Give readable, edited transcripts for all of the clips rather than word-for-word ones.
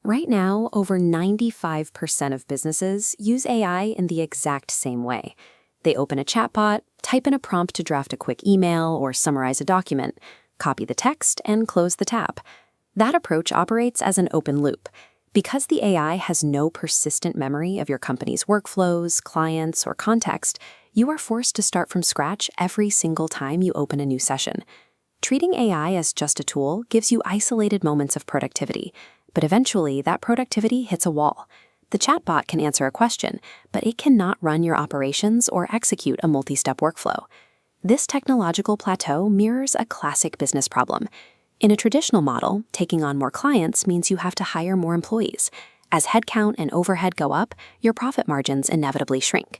Right now, over 95% of businesses use AI in the exact same way. They open a chatbot, type in a prompt to draft a quick email or summarize a document, copy the text, and close the tab. That approach operates as an open loop. Because the AI has no persistent memory of your company's workflows, clients, or context, you are forced to start from scratch every single time you open a new session. Treating AI as just a tool gives you isolated moments of productivity, but eventually that productivity hits a wall. The chatbot can answer a question, but it cannot run your operations or execute a multi-step workflow. This technological plateau mirrors a classic business problem. In a traditional model, taking on more clients means you have to hire more employees. As headcount and overhead go up, your profit margins inevitably shrink.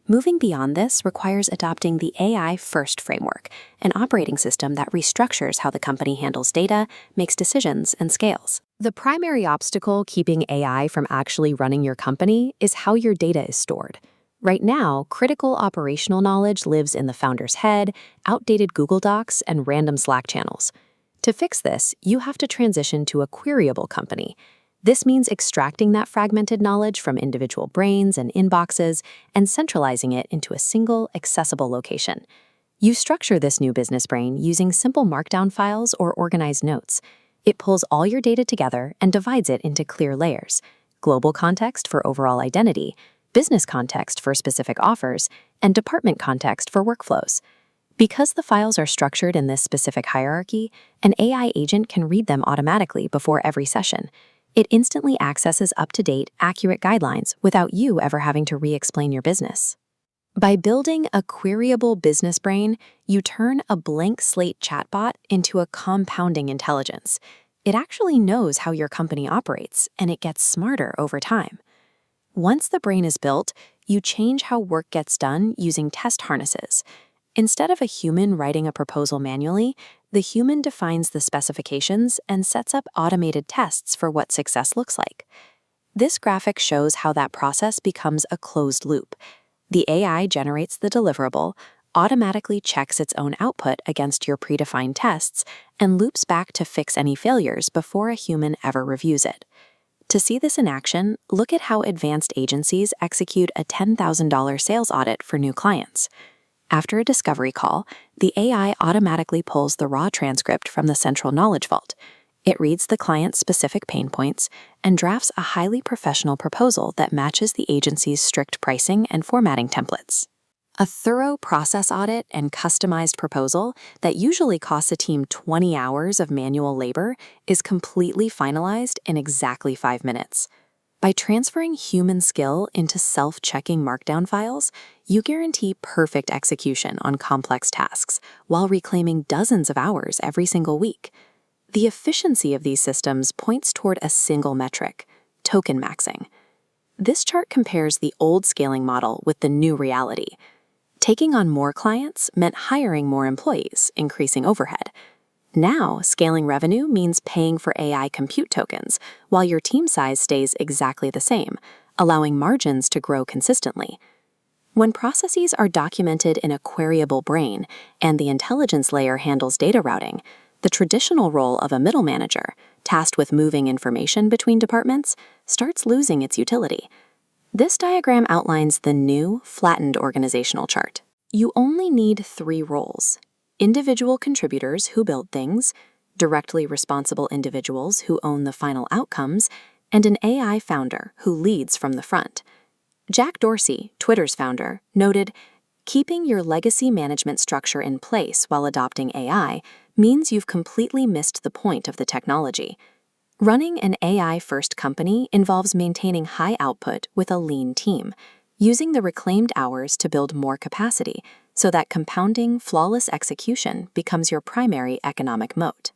Moving beyond this requires adopting the AI-first framework, an operating system that restructures how the company handles data, makes decisions, and scales. The primary obstacle keeping AI from actually running your company is how your data is stored. Right now, critical operational knowledge lives in the founder's head, outdated Google Docs, and random Slack channels. To fix this, you have to transition to a queryable company. This means extracting that fragmented knowledge from individual brains and inboxes and centralizing it into a single, accessible location. You structure this new business brain using simple markdown files or organized notes. It pulls all your data together and divides it into clear layers: global context for overall identity, business context for specific offers, and department context for workflows. Because the files are structured in this specific hierarchy, an AI agent can read them automatically before every session. It instantly accesses up-to-date, accurate guidelines without you ever having to re-explain your business. By building a queryable business brain, you turn a blank slate chatbot into a compounding intelligence. It actually knows how your company operates, and it gets smarter over time. Once the brain is built, you change how work gets done using test harnesses. Instead of a human writing a proposal manually, the human defines the specifications and sets up automated tests for what success looks like. This graphic shows how that process becomes a closed loop. The AI generates the deliverable, automatically checks its own output against your predefined tests, and loops back to fix any failures before a human ever reviews it. To see this in action, look at how advanced agencies execute a $10,000 sales audit for new clients. After a discovery call, the AI automatically pulls the raw transcript from the central knowledge vault. It reads the client's specific pain points and drafts a highly professional proposal that matches the agency's strict pricing and formatting templates. A thorough process audit and customized proposal that usually costs a team 20 hours of manual labor is completely finalized in exactly 5 minutes. By transferring human skill into self-checking markdown files, you guarantee perfect execution on complex tasks while reclaiming dozens of hours every single week. The efficiency of these systems points toward a single metric: token maxing. This chart compares the old scaling model with the new reality. Taking on more clients meant hiring more employees, increasing overhead. Now, scaling revenue means paying for AI compute tokens, while your team size stays exactly the same, allowing margins to grow consistently. When processes are documented in a queryable brain and the intelligence layer handles data routing, the traditional role of a middle manager, tasked with moving information between departments, starts losing its utility. This diagram outlines the new, flattened organizational chart. You only need 3 roles: individual contributors who build things, directly responsible individuals who own the final outcomes, and an AI founder who leads from the front. Jack Dorsey, Twitter's founder, noted, "Keeping your legacy management structure in place while adopting AI means you've completely missed the point of the technology." Running an AI-first company involves maintaining high output with a lean team, using the reclaimed hours to build more capacity so that compounding, flawless execution becomes your primary economic moat.